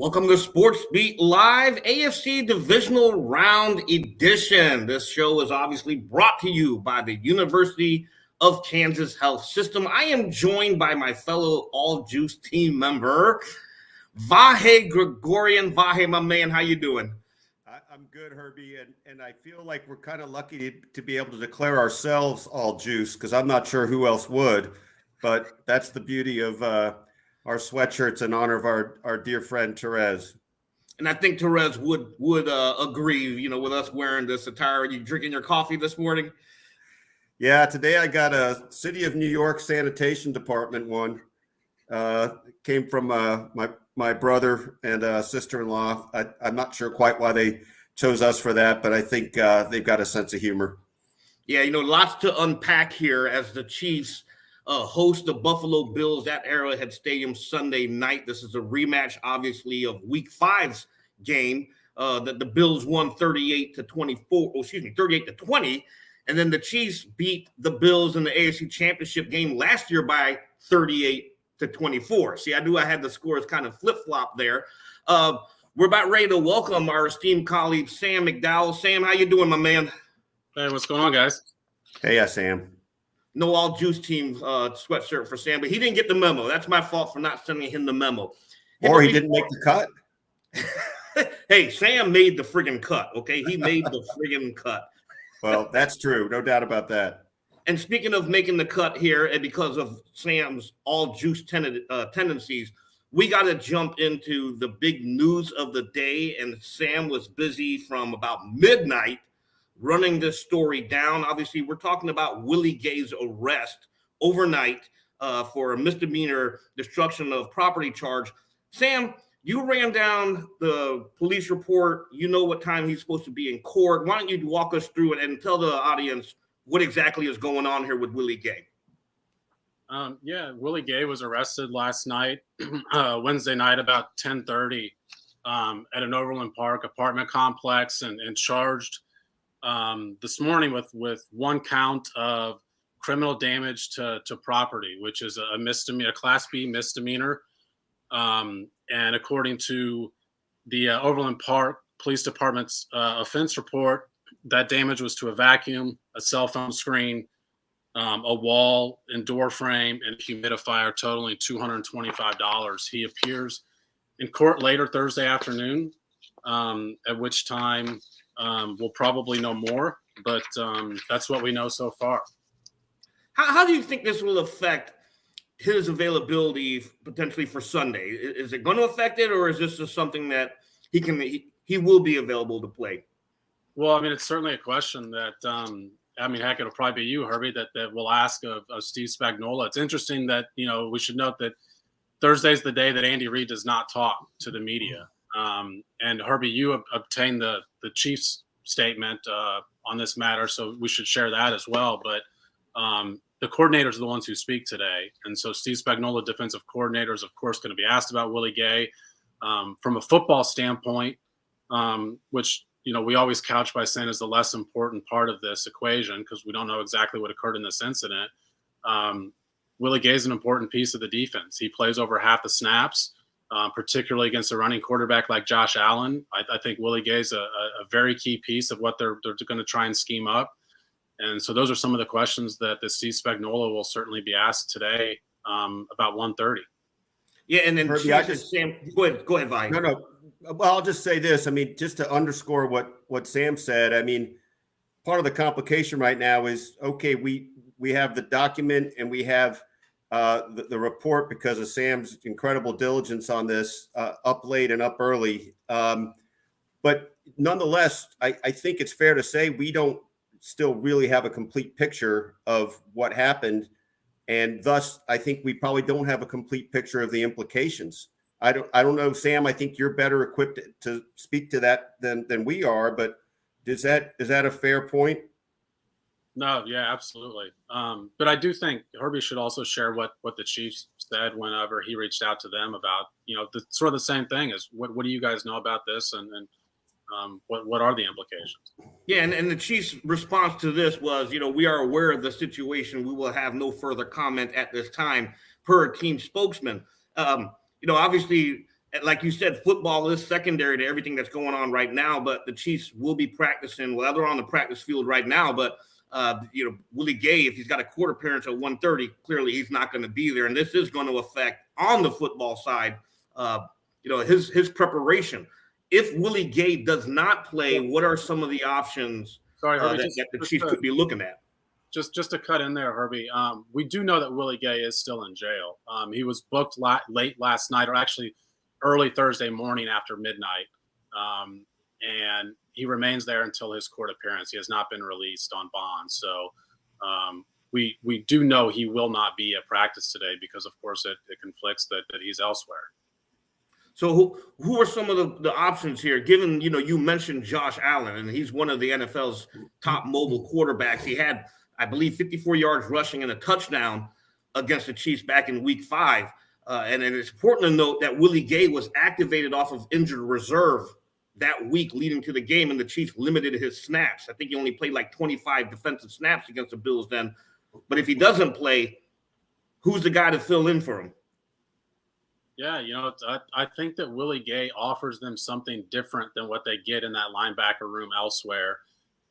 Welcome to Sports Beat Live, AFC Divisional Round Edition. This show is obviously brought to you by the University of Kansas Health System. I am joined by my fellow All Juice team member, Vahe Gregorian. Vahe, my man, how you doing? I'm good, Herbie, and I feel like we're kind of lucky to be able to declare ourselves All Juice because I'm not sure who else would, but that's the beauty of our sweatshirts in honor of our dear friend Therese. And I think Therese would agree, with us wearing this attire. Are you drinking your coffee this morning? Yeah, today I got a City of New York Sanitation Department one. Came from my brother and sister-in-law. I'm not sure quite why they chose us for that, but I think they've got a sense of humor. Yeah, lots to unpack here as the Chiefs host the Buffalo Bills at Arrowhead Stadium Sunday night. This is a rematch, obviously, of Week 5's game that the Bills won 38-20, and then the Chiefs beat the Bills in the AFC Championship game last year by 38-24. See, I had the scores kind of flip-flop there. We're about ready to welcome our esteemed colleague, Sam McDowell. Sam, how you doing, my man? Hey, what's going on, guys? Hey, Sam. No All Juice team sweatshirt for Sam, but he didn't get the memo. That's my fault for not sending him the memo. Or he didn't make the cut. Hey, Sam made the friggin' cut, okay? He made the friggin' cut. Well, that's true. No doubt about that. And speaking of making the cut here, and because of Sam's All Juice tendencies, we got to jump into the big news of the day. And Sam was busy from about midnight running this story down. Obviously, we're talking about Willie Gay's arrest overnight for a misdemeanor destruction of property charge. Sam, you ran down the police report. You know what time he's supposed to be in court. Why don't you walk us through it and tell the audience what exactly is going on here with Willie Gay? Willie Gay was arrested last night, Wednesday night, about 10:30 at an Overland Park apartment complex and charged this morning with one count of criminal damage to property, which is a misdemeanor, Class B misdemeanor. And according to the Overland Park Police Department's offense report, that damage was to a vacuum, a cell phone screen, a wall and door frame, and a humidifier totaling $225. He appears in court later Thursday afternoon, at which time we'll probably know more, but that's what we know so far. How do you think this will affect his availability potentially for Sunday? Is it going to affect it, or is this just something that he will be available to play? Well, I mean, it's certainly a question that, heck, it'll probably be you, Herbie, that we'll ask of Steve Spagnuolo. It's interesting that, we should note that Thursday's the day that Andy Reid does not talk to the media. And Herbie, you obtained the Chiefs statement on this matter, so we should share that as well. But the coordinators are the ones who speak today. And so Steve Spagnuolo, defensive coordinator, is, of course, going to be asked about Willie Gay. From a football standpoint, which – we always couch by saying is the less important part of this equation because we don't know exactly what occurred in this incident. Willie Gay is an important piece of the defense. He plays over half the snaps, particularly against a running quarterback like Josh Allen. I think Willie Gay is a very key piece of what they're going to try and scheme up. And so those are some of the questions that the Steve Spagnuolo will certainly be asked today about 1:30. Yeah, and then Herbie, Sam, go ahead, Vi. No. Well, I'll just say this. I mean, just to underscore what Sam said, I mean, part of the complication right now is, okay, we have the document and we have the report because of Sam's incredible diligence on this, up late and up early. But nonetheless, I think it's fair to say we don't still really have a complete picture of what happened. And thus, I think we probably don't have a complete picture of the implications. I don't know, Sam. I think you're better equipped to speak to that than we are. But is that a fair point? No, yeah, absolutely. But I do think Herbie should also share what the Chiefs said whenever he reached out to them about sort of the same thing as what do you guys know about this and what are the implications? Yeah, and the Chiefs' response to this was, we are aware of the situation. We will have no further comment at this time, per team spokesman. Obviously like you said, football is secondary to everything that's going on right now, but the Chiefs will be practicing. Well, they're on the practice field right now, but Willie Gay, if he's got a court appearance at 1:30, clearly he's not going to be there. And this is going to affect on the football side, his preparation. If Willie Gay does not play, what are some of the options that the Chiefs could be looking at? Just to cut in there, Herbie, we do know that Willie Gay is still in jail. He was booked late last night, or actually early Thursday morning after midnight, and he remains there until his court appearance. He has not been released on bond. So we do know he will not be at practice today because, of course, it conflicts that he's elsewhere. So who are some of the options here? Given, you mentioned Josh Allen, and he's one of the NFL's top mobile quarterbacks. He had, I believe, 54 yards rushing and a touchdown against the Chiefs back in week 5. And it's important to note that Willie Gay was activated off of injured reserve that week leading to the game, and the Chiefs limited his snaps. I think he only played like 25 defensive snaps against the Bills then. But if he doesn't play, who's the guy to fill in for him? Yeah, I think that Willie Gay offers them something different than what they get in that linebacker room elsewhere.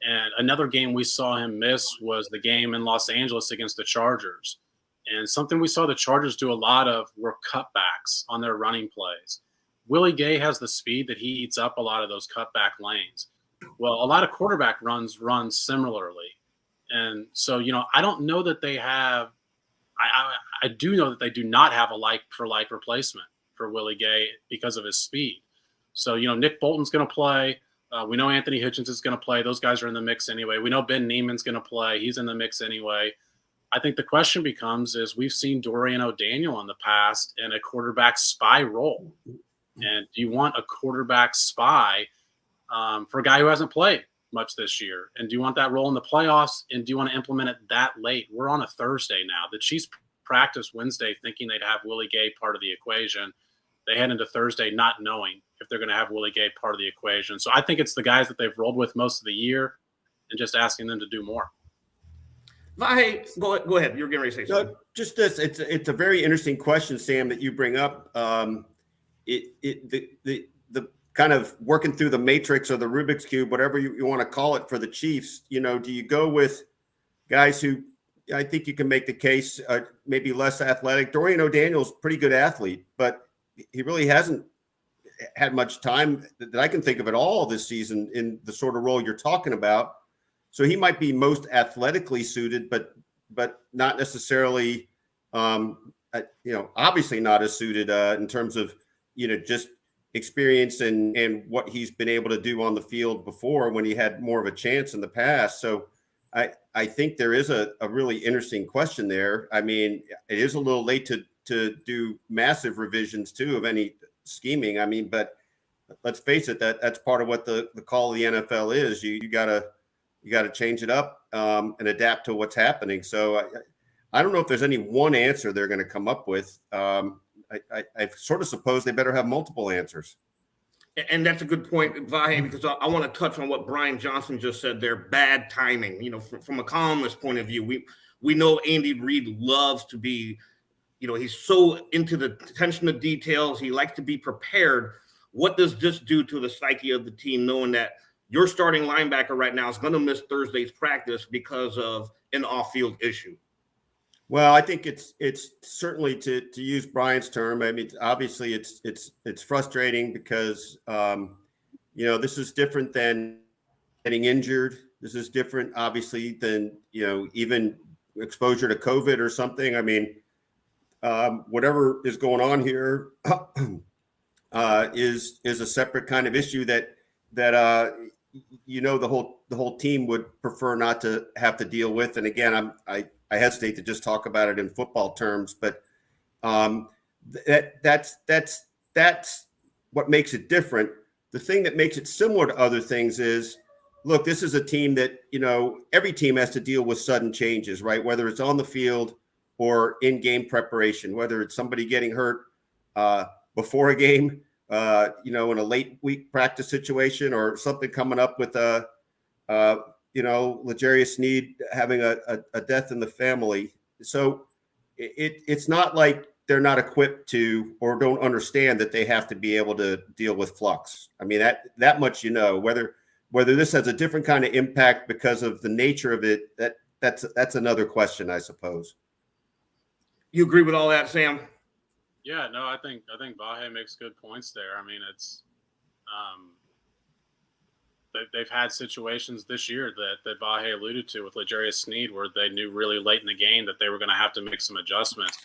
And another game we saw him miss was the game in Los Angeles against the Chargers. And something we saw the Chargers do a lot of were cutbacks on their running plays. Willie Gay has the speed that he eats up a lot of those cutback lanes. Well, a lot of quarterback runs run similarly. And so, I don't know that they have I do know that they do not have a like-for-like replacement for Willie Gay because of his speed. So, Nick Bolton's going to play. We know Anthony Hitchens is going to play. Those guys are in the mix anyway. We know Ben Neiman's going to play. He's in the mix anyway. I think the question becomes is we've seen Dorian O'Daniel in the past in a quarterback spy role. And do you want a quarterback spy for a guy who hasn't played much this year? And do you want that role in the playoffs? And do you want to implement it that late? We're on a Thursday now. The Chiefs practice Wednesday thinking they'd have Willie Gay part of the equation. They head into Thursday not knowing if they're going to have Willie Gay part of the equation. So I think it's the guys that they've rolled with most of the year and just asking them to do more. Vahe, go ahead. You're getting ready to say something. Just this, it's a very interesting question, Sam, that you bring up. The kind of working through the matrix or the Rubik's Cube, whatever you want to call it for the Chiefs, do you go with guys who I think you can make the case maybe less athletic? Dorian O'Daniel's a pretty good athlete, but he really hasn't had much time that I can think of at all this season in the sort of role you're talking about. So he might be most athletically suited, but not necessarily, obviously not as suited in terms of, just experience and what he's been able to do on the field before when he had more of a chance in the past. So I think there is a really interesting question there. I mean, it is a little late to do massive revisions too of any scheming. I mean, but let's face it, that's part of what the call of the NFL is. You gotta change it up and adapt to what's happening. So I don't know if there's any one answer they're going to come up with. I sort of suppose they better have multiple answers. And that's a good point, Vahe, because I want to touch on what Brian Johnson just said there. Bad timing. From a columnist point of view, we know Andy Reid loves to be, he's so into the attention to details. He likes to be prepared. What does this do to the psyche of the team, knowing that your starting linebacker right now is going to miss Thursday's practice because of an off-field issue? Well, I think it's certainly, to use Brian's term. I mean, obviously it's frustrating because this is different than getting injured. This is different, obviously, than even exposure to COVID or something. I mean, whatever is going on here is a separate kind of issue that the whole team would prefer not to have to deal with. And again, I hesitate to just talk about it in football terms, but that's what makes it different. The thing that makes it similar to other things is, look, this is a team that, every team has to deal with sudden changes, right? Whether it's on the field or in game preparation, whether it's somebody getting hurt before a game, in a late week practice situation, or something coming up with L'Jarius Sneed having a death in the family. So it's not like they're not equipped to or don't understand that they have to be able to deal with flux. I mean, that much, whether this has a different kind of impact because of the nature of it, that's another question, I suppose. You agree with all that, Sam? Yeah, no, I think Vahe makes good points there. I mean, it's they've had situations this year that Vahe alluded to with L'Jarius Sneed where they knew really late in the game that they were going to have to make some adjustments.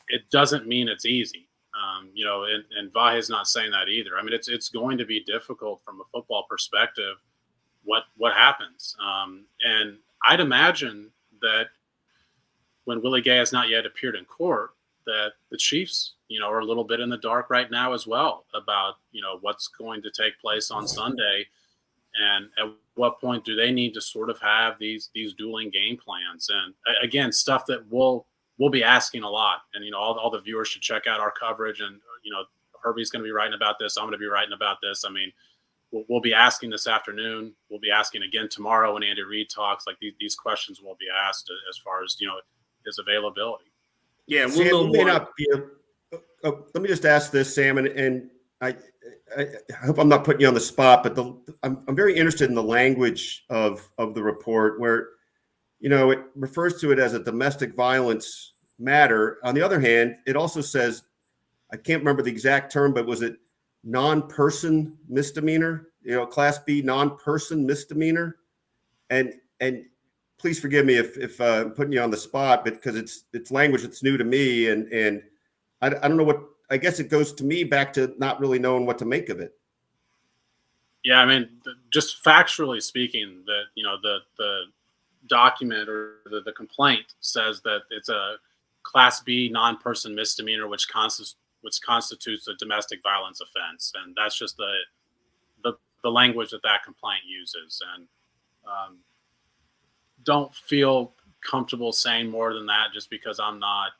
It doesn't mean it's easy, and Vahe is not saying that either. I mean, it's going to be difficult from a football perspective. What happens? And I'd imagine that when Willie Gay has not yet appeared in court, that the Chiefs, are a little bit in the dark right now as well about, what's going to take place on Sunday. And at what point do they need to sort of have these dueling game plans? And again, stuff that we'll be asking a lot. And, all the viewers should check out our coverage. And, Herbie's going to be writing about this. I'm going to be writing about this. I mean, we'll be asking this afternoon. We'll be asking again tomorrow when Andy Reid talks. Like these questions will be asked as far as, his availability. Yeah, we'll Sam, know more. Let me just ask this, Sam, and I hope I'm not putting you on the spot, but I'm very interested in the language of the report where, it refers to it as a domestic violence matter. On the other hand, it also says, I can't remember the exact term, but was it non-person misdemeanor? Class B non-person misdemeanor, and please forgive me if I'm putting you on the spot, but because it's language that's new to me, and I don't know what. I guess it goes to me back to not really knowing what to make of it. Yeah, I mean, just factually speaking, that the document or the complaint says that it's a Class B non-person misdemeanor, which constitutes a domestic violence offense, and that's just the language that complaint uses, and don't feel comfortable saying more than that just because I'm not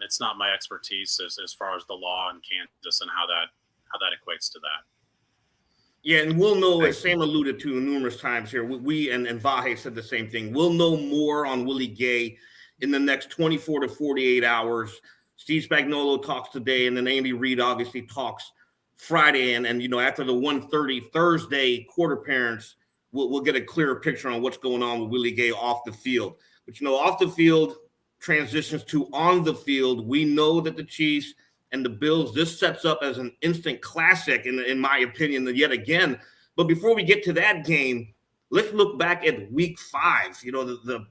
it's not my expertise as far as the law in Kansas and how that equates to that. Yeah, and we'll know, as Sam alluded to numerous times here, we and Vahe said the same thing. We'll know more on Willie Gay in the next 24 to 48 hours. Steve Spagnuolo talks today, and then Andy Reid obviously talks Friday. And after the 1:30 Thursday quarter parents, we'll get a clearer picture on what's going on with Willie Gay off the field. But, off the field transitions to on the field. We know that the Chiefs and the Bills, this sets up as an instant classic, in my opinion, yet again. But before we get to that game, let's look back at week 5. The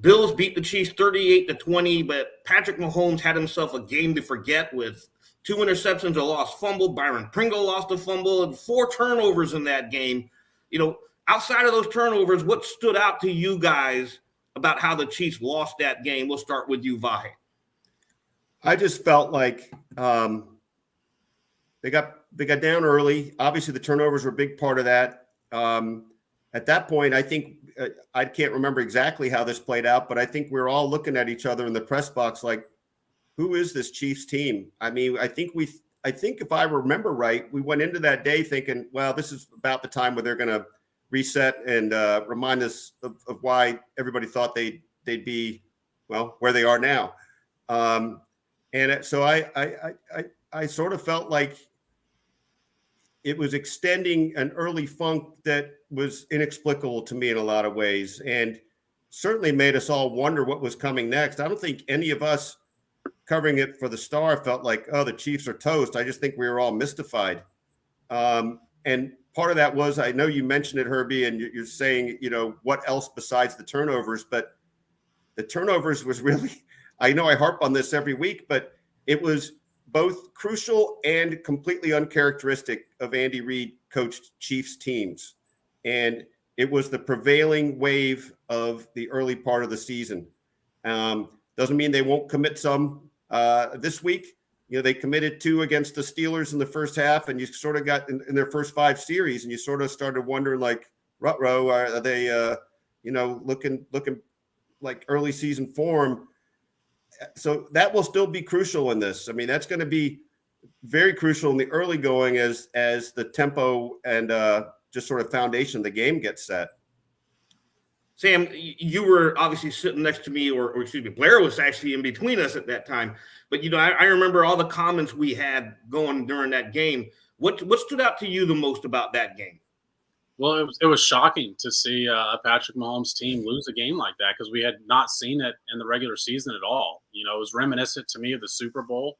Bills beat the Chiefs 38-20, but Patrick Mahomes had himself a game to forget with 2 interceptions, a lost fumble. Byron Pringle lost a fumble, and 4 turnovers in that game. Outside of those turnovers, what stood out to you guys about how the Chiefs lost that game? We'll start with you, Vahe. I just felt like they got down early. Obviously, the turnovers were a big part of that. At that point, I think I can't remember exactly how this played out, but I think we were all looking at each other in the press box like, who is this Chiefs team? I mean, I think if I remember right, we went into that day thinking, well, this is about the time where they're going to reset and remind us of why everybody thought they'd be, well, where they are now. So I sort of felt like it was extending an early funk that was inexplicable to me in a lot of ways, and certainly made us all wonder what was coming next. I don't think any of us covering it for the Star felt like, oh, the Chiefs are toast. I just think we were all mystified. And part of that was, I know you mentioned it, Herbie, and you're saying, what else besides the turnovers, but the turnovers was really, I know I harp on this every week, but it was both crucial and completely uncharacteristic of Andy Reid coached Chiefs teams. And it was the prevailing wave of the early part of the season. Doesn't mean they won't commit some this week. They committed 2 against the Steelers in the first half, and you sort of got in their first 5 series, and you sort of started wondering, like, ruh-roh, are they, looking like early season form? So that will still be crucial in this. I mean, that's going to be very crucial in the early going as the tempo and just sort of foundation of the game gets set. Sam, you were obviously sitting next to me, or excuse me, Blair was actually in between us at that time. But, I remember all the comments we had going during that game. What stood out to you the most about that game? Well, it was shocking to see a Patrick Mahomes team lose a game like that because we had not seen it in the regular season at all. It was reminiscent to me of the Super Bowl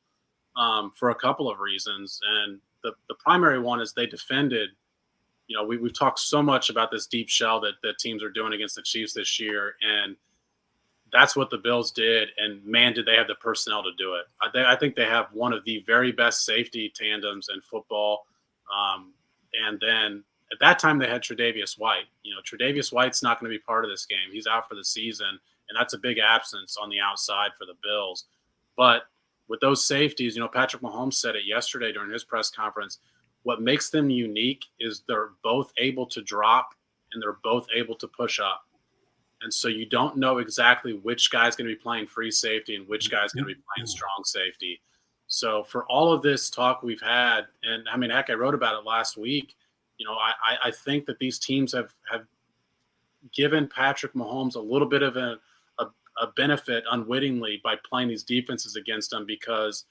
for a couple of reasons. And the primary one is they defended. We've talked so much about this deep shell that teams are doing against the Chiefs this year, and that's what the Bills did. And man, did they have the personnel to do it. I think they have one of the very best safety tandems in football. And then at that time they had Tre'Davious White. Tre'Davious White's not going to be part of this game. He's out for the season, and that's a big absence on the outside for the Bills. But with those safeties, Patrick Mahomes said it yesterday during his press conference. What makes them unique is they're both able to drop and they're both able to push up. And so you don't know exactly which guy's going to be playing free safety and which guy's going to be playing strong safety. So for all of this talk we've had, and I mean, heck, I wrote about it last week. I think that these teams have given Patrick Mahomes a little bit of a benefit unwittingly by playing these defenses against him because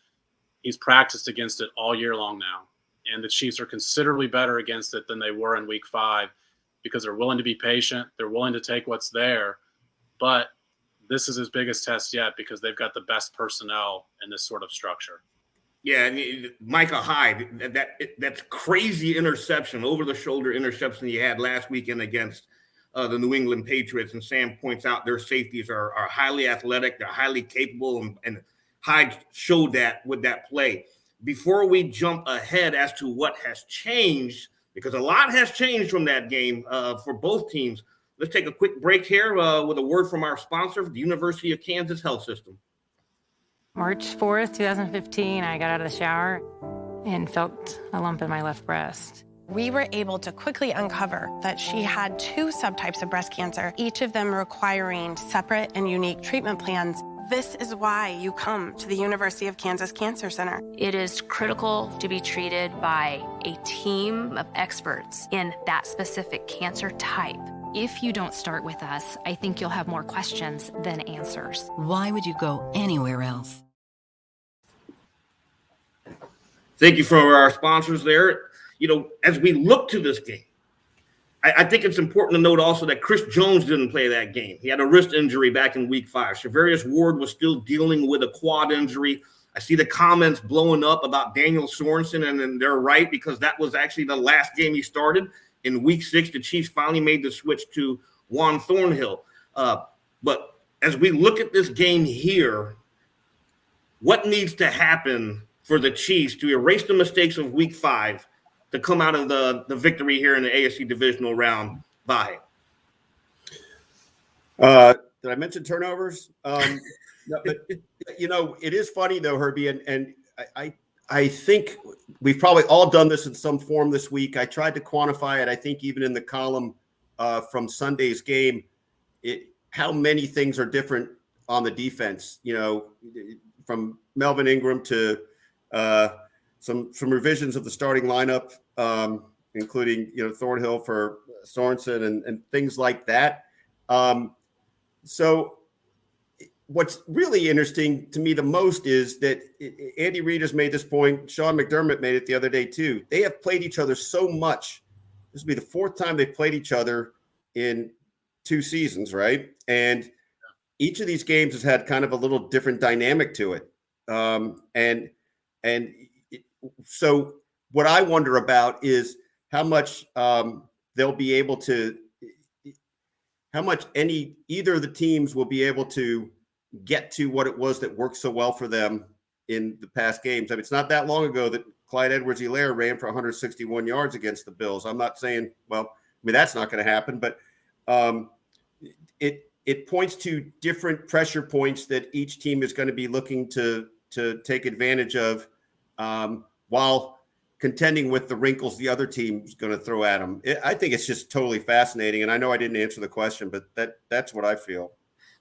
he's practiced against it all year long now. And the Chiefs are considerably better against it than they were in week 5 because they're willing to be patient. They're willing to take what's there. But this is his biggest test yet because they've got the best personnel in this sort of structure. Yeah, and Micah Hyde, that's crazy interception, over-the-shoulder interception he had last weekend against the New England Patriots. And Sam points out their safeties are highly athletic. They're highly capable, and Hyde showed that with that play. Before we jump ahead as to what has changed, because a lot has changed from that game for both teams, let's take a quick break here with a word from our sponsor, the University of Kansas Health System. March 4th, 2015, I got out of the shower and felt a lump in my left breast. We were able to quickly uncover that she had 2 subtypes of breast cancer, each of them requiring separate and unique treatment plans. This is why you come to the University of Kansas Cancer Center. It is critical to be treated by a team of experts in that specific cancer type. If you don't start with us, I think you'll have more questions than answers. Why would you go anywhere else? Thank you for our sponsors there. As we look to this game, I think it's important to note also that Chris Jones didn't play that game. He had a wrist injury back in week 5. Shavarius Ward was still dealing with a quad injury. I see the comments blowing up about Daniel Sorensen, and they're right because that was actually the last game he started. In week 6, the Chiefs finally made the switch to Juan Thornhill. But as we look at this game here, what needs to happen for the Chiefs to erase the mistakes of week 5 to come out of the victory here in the AFC divisional round? Vahe. Did I mention turnovers? No, but it is funny though, Herbie, and I think we've probably all done this in some form this week. I tried to quantify it. I think even in the column from Sunday's game, how many things are different on the defense. From Melvin Ingram to some revisions of the starting lineup, including Thornhill for Sorensen and things like that. So what's really interesting to me the most is that Andy Reid has made this point. Sean McDermott made it the other day too. They have played each other so much. This will be the 4th time they've played each other in 2 seasons, right? And each of these games has had kind of a little different dynamic to it. So what I wonder about is how much they'll be able to, how much either of the teams will be able to get to what it was that worked so well for them in the past games. I mean, it's not that long ago that Clyde Edwards-Helaire ran for 161 yards against the Bills. I'm not saying, that's not going to happen, but it points to different pressure points that each team is going to be looking to take advantage of while contending with the wrinkles the other team's going to throw at them. I think it's just totally fascinating. And I know I didn't answer the question, but that's what I feel.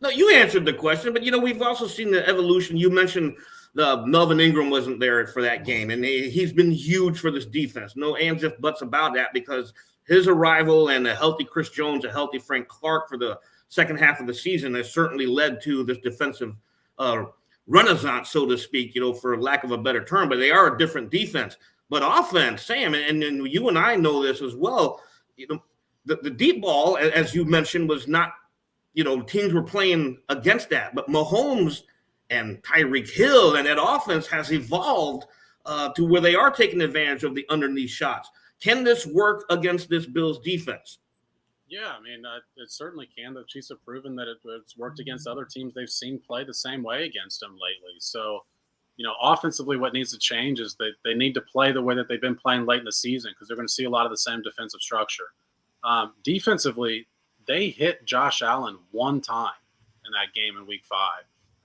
No, you answered the question, but we've also seen the evolution. You mentioned Melvin Ingram wasn't there for that game, and he's been huge for this defense. No ands if buts about that because his arrival and a healthy Chris Jones, a healthy Frank Clark for the second half of the season has certainly led to this defensive renaissance, so to speak, for lack of a better term, but they are a different defense. But offense, Sam, and you and I know this as well, the deep ball, as you mentioned, was not, teams were playing against that. But Mahomes and Tyreek Hill and that offense has evolved to where they are taking advantage of the underneath shots. Can this work against this Bills defense? Yeah, I mean, it certainly can. The Chiefs have proven that it's worked against other teams they've seen play the same way against them lately. So, offensively, what needs to change is that they need to play the way that they've been playing late in the season, because they're going to see a lot of the same defensive structure. Defensively, they hit Josh Allen one time in that game in Week 5.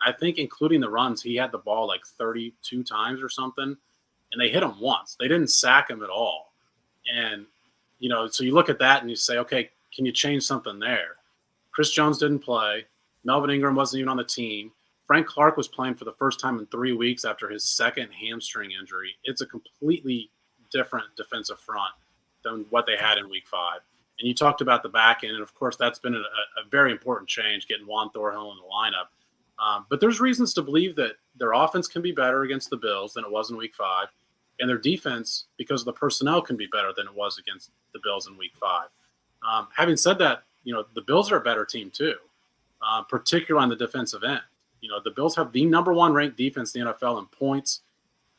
I think including the runs, he had the ball like 32 times or something, and they hit him once. They didn't sack him at all. And, so you look at that and you say, okay, can you change something there? Chris Jones didn't play. Melvin Ingram wasn't even on the team. Frank Clark was playing for the first time in 3 weeks after his second hamstring injury. It's a completely different defensive front than what they had in Week 5. And you talked about the back end, and of course that's been a very important change, getting Juan Thorhill in the lineup. But there's reasons to believe that their offense can be better against the Bills than it was in Week 5, and their defense, because of the personnel, can be better than it was against the Bills in Week 5. Having said that, the Bills are a better team too, particularly on the defensive end. The Bills have the number 1 ranked defense in the NFL in points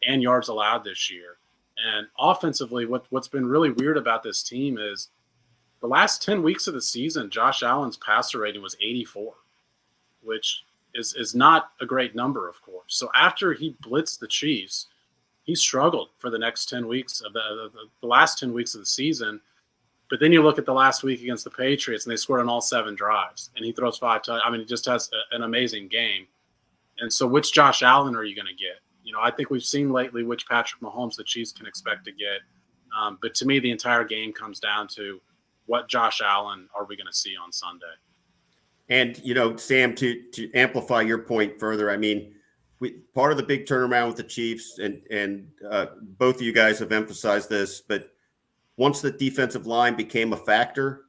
and yards allowed this year. And offensively, what's been really weird about this team is the last 10 weeks of the season, Josh Allen's passer rating was 84, which is not a great number, of course. So after he blitzed the Chiefs, he struggled for the next 10 weeks of the last 10 weeks of the season. But then you look at the last week against the Patriots, and they scored on all 7 drives, and he throws 5 touchdowns. I mean, he just has an amazing game. And so which Josh Allen are you going to get? I think we've seen lately which Patrick Mahomes the Chiefs can expect to get. But to me, the entire game comes down to what Josh Allen are we going to see on Sunday. And, Sam, to amplify your point further, I mean, part of the big turnaround with the Chiefs, and both of you guys have emphasized this, but once the defensive line became a factor,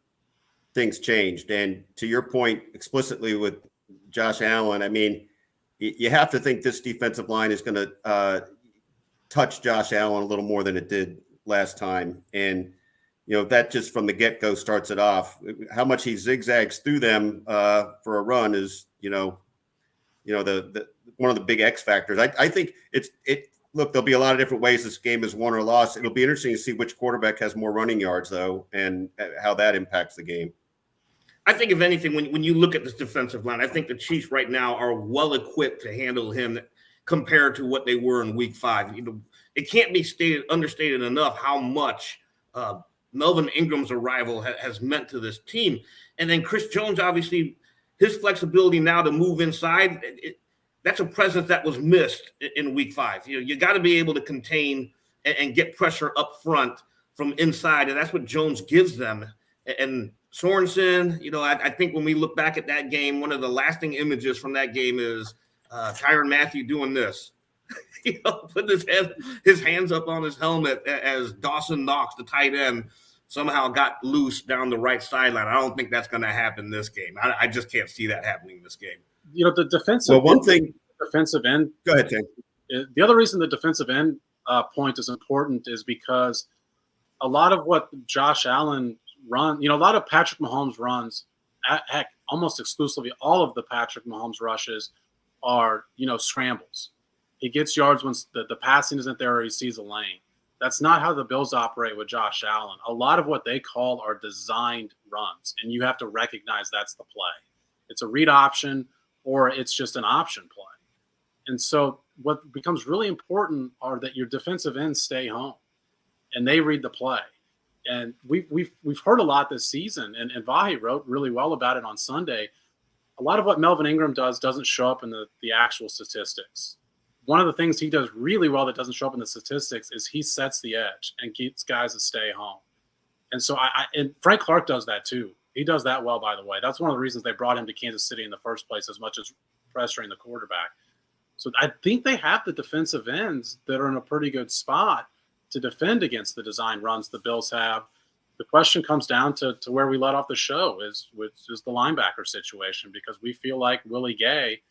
things changed. And to your point explicitly with Josh Allen, I mean, you have to think this defensive line is going to touch Josh Allen a little more than it did last time. And, that just from the get-go starts it off. How much he zigzags through them for a run is, the one of the big X factors. I think look, there'll be a lot of different ways this game is won or lost. It'll be interesting to see which quarterback has more running yards, though, and how that impacts the game. I think, if anything, when you look at this defensive line, I think the Chiefs right now are well equipped to handle him compared to what they were in Week 5. It can't be understated enough how much Melvin Ingram's arrival has meant to this team. And then Chris Jones, obviously, his flexibility now to move inside, that's a presence that was missed in Week 5. You got to be able to contain and get pressure up front from inside, and that's what Jones gives them. And Sorensen, I think when we look back at that game, one of the lasting images from that game is Tyrann Mathieu doing this, putting his hands up on his helmet as Dawson Knox, the tight end, somehow got loose down the right sideline. I don't think that's going to happen this game. I just can't see that happening this game. The defensive. Well, defensive end. Go ahead, Tim. The other reason the defensive end point is important is because a lot of what Josh Allen runs, a lot of Patrick Mahomes runs, heck, almost exclusively all of the Patrick Mahomes rushes are, scrambles. He gets yards when the passing isn't there or he sees a lane. That's not how the Bills operate with Josh Allen. A lot of what they call are designed runs, and you have to recognize that's the play. It's a read option or it's just an option play. And so what becomes really important are that your defensive ends stay home and they read the play. And we've heard a lot this season, and Vahe wrote really well about it on Sunday. A lot of what Melvin Ingram does doesn't show up in the actual statistics. One of the things he does really well that doesn't show up in the statistics is he sets the edge and keeps guys to stay home. And so and Frank Clark does that too. He does that well, by the way. That's one of the reasons they brought him to Kansas City in the first place, as much as pressuring the quarterback. So I think they have the defensive ends that are in a pretty good spot to defend against the design runs the Bills have. the question comes down to where we let off the show which is the linebacker situation, because we feel like Willie Gay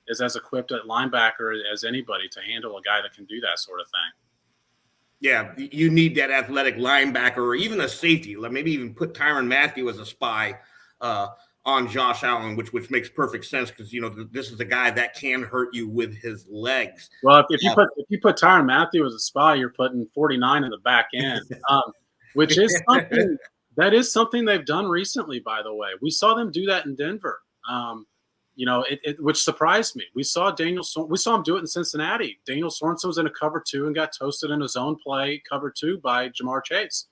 is as equipped at linebacker as anybody to handle a guy that can do that sort of thing. Yeah, you need that athletic linebacker or even a safety. Like maybe even put Tyrann Mathieu as a spy on Josh Allen, which makes perfect sense because this is a guy that can hurt you with his legs. Well, if you put Tyrann Mathieu as a spy, you're putting 49 in the back end, which is something they've done recently. By the way, we saw them do that in Denver. Which surprised me. We saw him do it in Cincinnati. Daniel Sorensen was in a cover 2 and got toasted in a zone play cover 2 by Jamar Chase.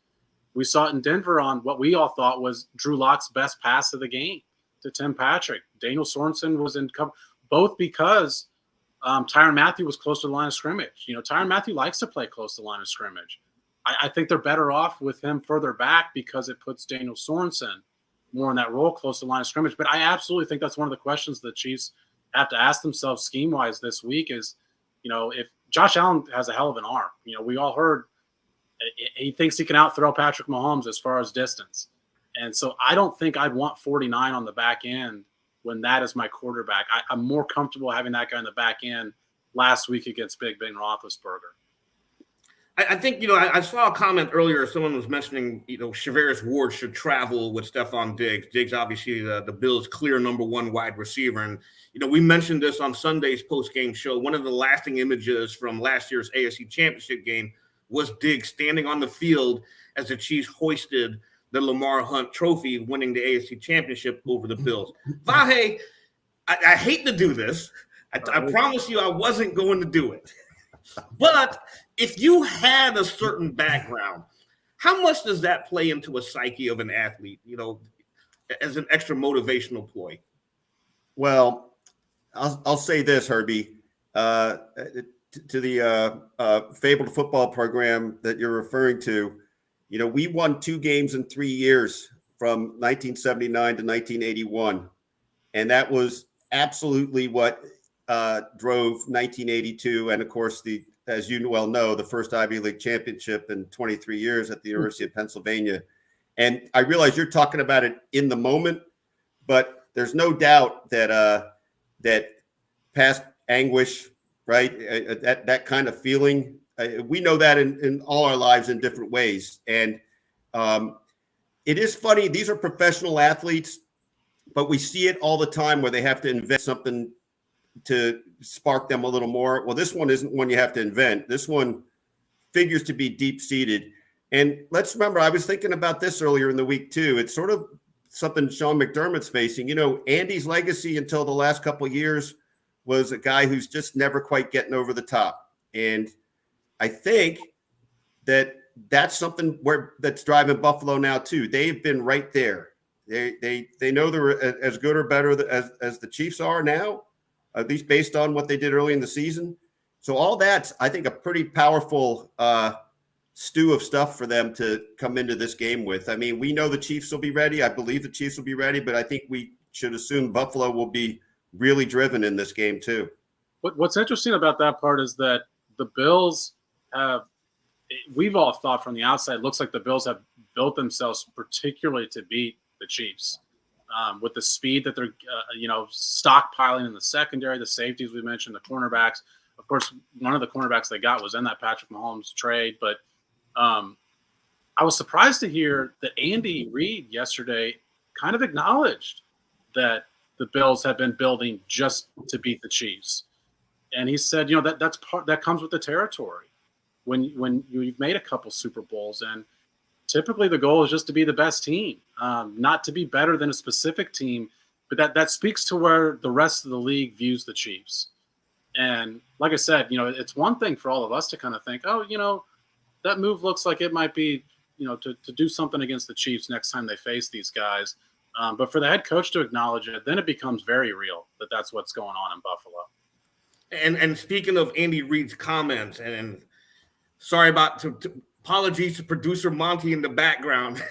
We saw it in Denver on what we all thought was Drew Lock's best pass of the game to Tim Patrick. Daniel Sorensen was in cover, both because Tyrann Mathieu was close to the line of scrimmage. Tyrann Mathieu likes to play close to the line of scrimmage. I think they're better off with him further back because it puts Daniel Sorensen more in that role close to the line of scrimmage. But I absolutely think that's one of the questions the Chiefs have to ask themselves scheme-wise this week is, if Josh Allen has a hell of an arm. We all heard he thinks he can out-throw Patrick Mahomes as far as distance. And so I don't think I'd want 49 on the back end when that is my quarterback. I'm more comfortable having that guy on the back end last week against Big Ben Roethlisberger. I think, I saw a comment earlier. Someone was mentioning, Charvarius Ward should travel with Stephon Diggs. Diggs, obviously, the Bills' clear number 1 wide receiver. And, we mentioned this on Sunday's post-game show. One of the lasting images from last year's AFC Championship game was Diggs standing on the field as the Chiefs hoisted the Lamar Hunt Trophy, winning the AFC Championship over the Bills. Vahe, I hate to do this. I promise you I wasn't going to do it. But if you had a certain background, how much does that play into a psyche of an athlete, as an extra motivational ploy? Well, I'll say this, Herbie, to the fabled football program that you're referring to. We won 2 games in 3 years from 1979 to 1981. And that was absolutely what drove 1982. And of course, as you well know, the first Ivy League championship in 23 years at the University of Pennsylvania. And I realize you're talking about it in the moment, but there's no doubt that that past anguish, right? That kind of feeling, we know that in all our lives in different ways. And it is funny. These are professional athletes, but we see it all the time where they have to invent something to spark them a little more. Well, this one isn't one you have to invent. This one figures to be deep-seated. And let's remember, I was thinking about this earlier in the week too. It's sort of something Sean McDermott's facing. Andy's legacy until the last couple of years was a guy who's just never quite getting over the top. And I think that's something that's driving Buffalo now too. They've been right there. They know they're as good or better as the Chiefs are now, at least based on what they did early in the season. So all that's, I think, a pretty powerful stew of stuff for them to come into this game with. I mean, we know the Chiefs will be ready. I believe the Chiefs will be ready, but I think we should assume Buffalo will be really driven in this game too. What's interesting about that part is that the Bills we've all thought from the outside, looks like the Bills have built themselves particularly to beat the Chiefs with the speed that they're, stockpiling in the secondary, the safeties we mentioned, the cornerbacks. Of course, one of the cornerbacks they got was in that Patrick Mahomes trade. But I was surprised to hear that Andy Reid yesterday kind of acknowledged that the Bills have been building just to beat the Chiefs. And he said, that comes with the territory. When you've made a couple Super Bowls, and typically the goal is just to be the best team, not to be better than a specific team. But that speaks to where the rest of the league views the Chiefs. And like I said, it's one thing for all of us to kind of think, that move looks like it might be, to do something against the Chiefs next time they face these guys. But for the head coach to acknowledge it, then it becomes very real that that's what's going on in Buffalo. And speaking of Andy Reid's comments, and sorry about apologies to producer Monty in the background.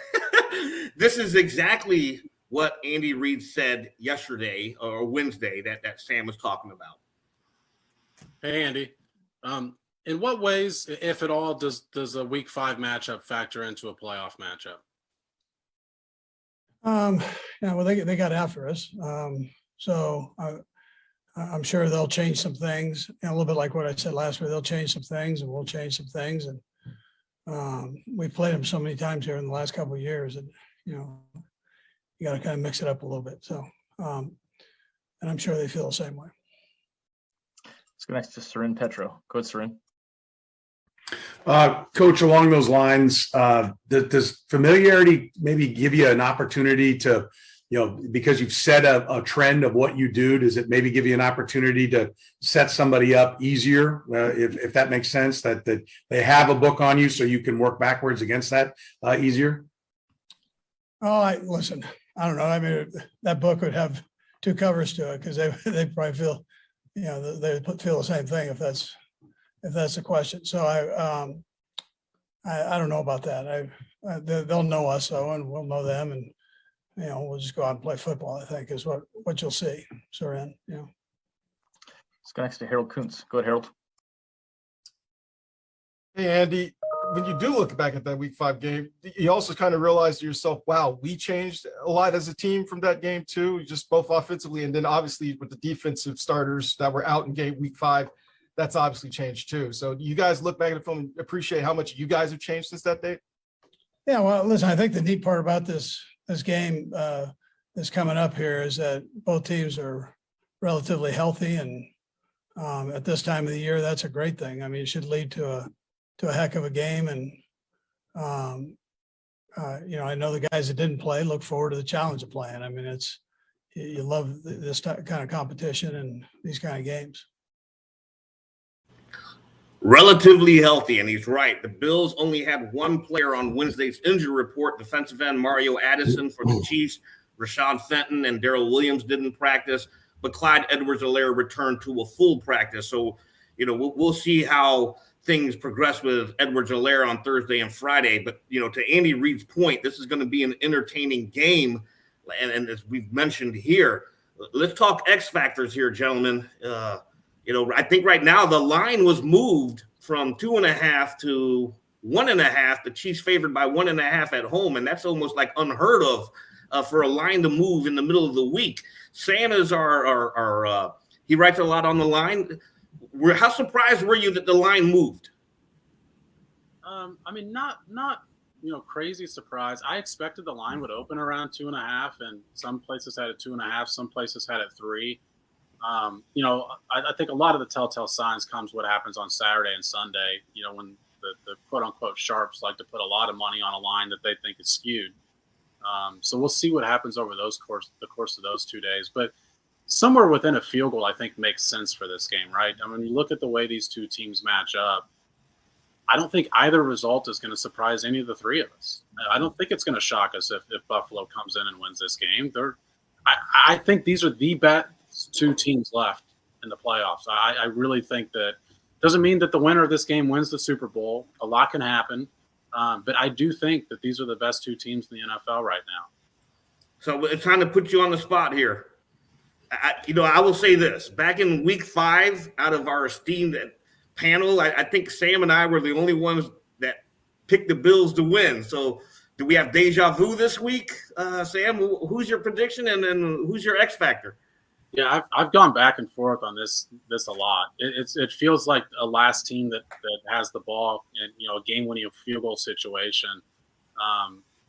This is exactly what Andy Reid said yesterday or Wednesday that Sam was talking about. Hey, Andy. In what ways, if at all, does a Week 5 matchup factor into a playoff matchup? Yeah, well, they got after us. So I'm sure they'll change some things, a little bit like what I said last week. They'll change some things and we'll change some things. And we've played them so many times here in the last couple of years that, you got to kind of mix it up a little bit. So, and I'm sure they feel the same way. Let's go next to Sarin Petro. Go ahead, Sarin. Coach, along those lines, does familiarity maybe give you an opportunity to, because you've set a trend of what you do, does it maybe give you an opportunity to set somebody up easier, if that makes sense, that they have a book on you so you can work backwards against that easier? Oh, listen, I don't know. I mean, that book would have 2 covers to it because they probably feel, they feel the same thing if that's the question. So I don't know about that. They'll know us though, and we'll know them, and we'll just go out and play football, I think is what you'll see. Soren, Let's go next to Harold Kuntz. Go ahead, Harold. Hey, Andy, when you do look back at that Week 5 game, you also kind of realize to yourself, wow, we changed a lot as a team from that game too, just both offensively and then obviously with the defensive starters that were out in Week 5, that's obviously changed too. So do you guys look back at the film and appreciate how much you guys have changed since that date? Yeah, well, listen, I think the neat part about this game that's coming up here is that both teams are relatively healthy, and at this time of the year, that's a great thing. I mean, it should lead to a heck of a game, and I know the guys that didn't play look forward to the challenge of playing. I mean, you love this kind of competition and these kind of games. Relatively healthy, and he's right. The Bills only had 1 player on Wednesday's injury report, defensive end Mario Addison for the Chiefs. Rashad Fenton and Darrell Williams didn't practice, but Clyde Edwards-Helaire returned to a full practice. So, we'll see how things progress with Edwards-Helaire on Thursday and Friday. But, to Andy Reid's point, this is going to be an entertaining game. And as we've mentioned here, let's talk X factors here, gentlemen. I think right now the line was moved from 2.5 to 1.5. The Chiefs favored by 1.5 at home, and that's almost like unheard of for a line to move in the middle of the week. Sam is our he writes a lot on the line. How surprised were you that the line moved? I mean, not crazy surprise. I expected the line would open around 2.5, and some places had it 2.5, some places had it 3. I think a lot of the telltale signs comes what happens on Saturday and Sunday, when the quote unquote sharps like to put a lot of money on a line that they think is skewed. So we'll see what happens over the course of those 2 days, but somewhere within a field goal, I think makes sense for this game, right? I mean, when you look at the way these 2 teams match up, I don't think either result is going to surprise any of the 3 of us. I don't think it's going to shock us if Buffalo comes in and wins this game. I think these are the best 2 teams left in the playoffs. I really think that doesn't mean that the winner of this game wins the Super Bowl. A lot can happen, but I do think that these are the best 2 teams in the NFL right now. So it's trying to put you on the spot here. I will say this: back in Week 5, out of our esteemed panel, I think Sam and I were the only ones that picked the Bills to win. So do we have deja vu this week, Sam? Who's your prediction, and then who's your X factor? Yeah, I've gone back and forth on this a lot. It feels like a last team that has the ball in a game-winning field goal situation.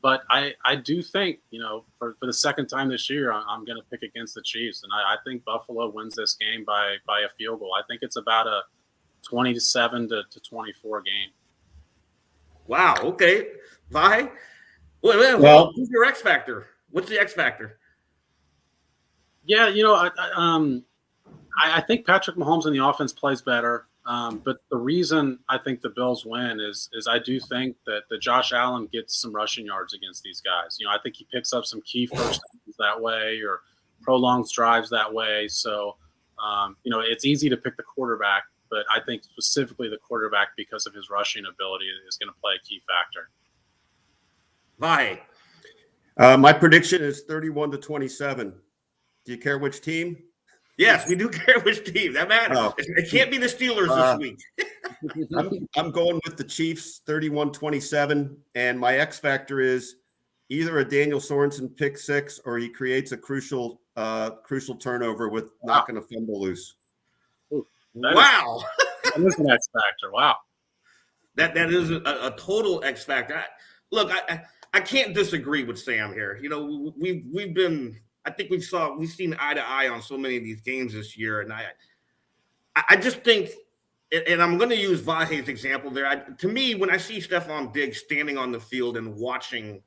But I do think for the second time this year I'm going to pick against the Chiefs, and I think Buffalo wins this game by a field goal. I think it's about a 27 to 24 game. Wow. Okay, Vahe. Well, who's your X factor? What's the X factor? Yeah, I think Patrick Mahomes in the offense plays better. But the reason I think the Bills win is I do think that Josh Allen gets some rushing yards against these guys. I think he picks up some key first downs that way or prolongs drives that way. So, it's easy to pick the quarterback, but I think specifically the quarterback, because of his rushing ability, is going to play a key factor. Vahe. My prediction is 31-27. Do you care which team? Yes, we do care which team. That matters. Oh. It can't be the Steelers this week. I'm going with the Chiefs, 31-27, and my X factor is either a Daniel Sorensen pick six or he creates a crucial turnover with knocking a fumble loose. Wow. That is an X factor. Wow. That is a total X factor. Look, I can't disagree with Sam here. You know, we've been, I think we've seen eye to eye on so many of these games this year, and I just think, and I'm going to use Vahe's example there. To me, when I see Stephon Diggs standing on the field and watching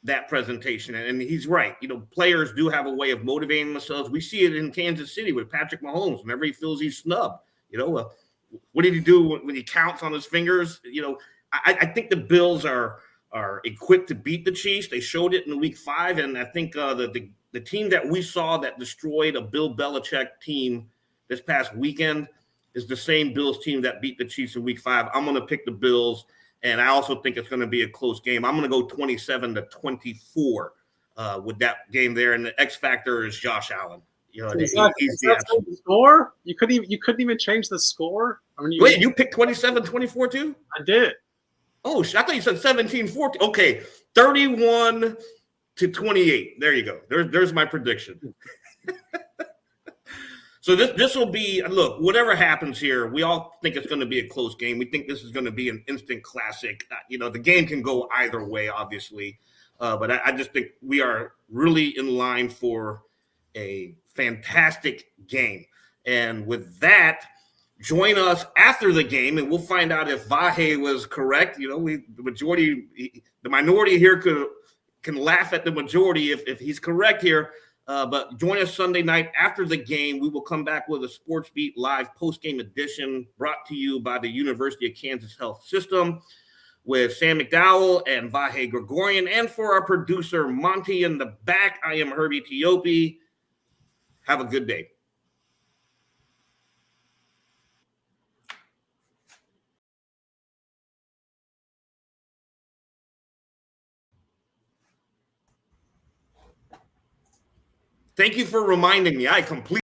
that presentation, and he's right. You know, players do have a way of motivating themselves. We see it in Kansas City with Patrick Mahomes. Whenever he feels he's snubbed, you know, what did he do when he counts on his fingers? You know, I think the Bills are equipped to beat the Chiefs. They showed it in week 5, and I think the team that we saw that destroyed a Bill Belichick team this past weekend is the same Bills team that beat the Chiefs in week 5. I'm going to pick the Bills, and I also think it's going to be a close game. I'm going to go 27-24 with that game there, and the X factor is Josh Allen. You know, Is that the score? You couldn't even change the score? I mean, wait, you picked 27-24 too? I did. Oh, I thought you said 17-14. Okay, 31-28. There you go. There's my prediction. So this will be, look, whatever happens here, we all think it's going to be a close game. We think this is going to be an instant classic. You know, the game can go either way, obviously. But I just think we are really in line for a fantastic game. And with that, join us after the game, and we'll find out if Vahe was correct. You know, the minority here can laugh at the majority if he's correct here. But join us Sunday night after the game. We will come back with a Sports Beat Live post-game edition brought to you by the University of Kansas Health System with Sam McDowell and Vahe Gregorian. And for our producer, Monty in the back, I am Herbie Teope. Have a good day. Thank you for reminding me. I completely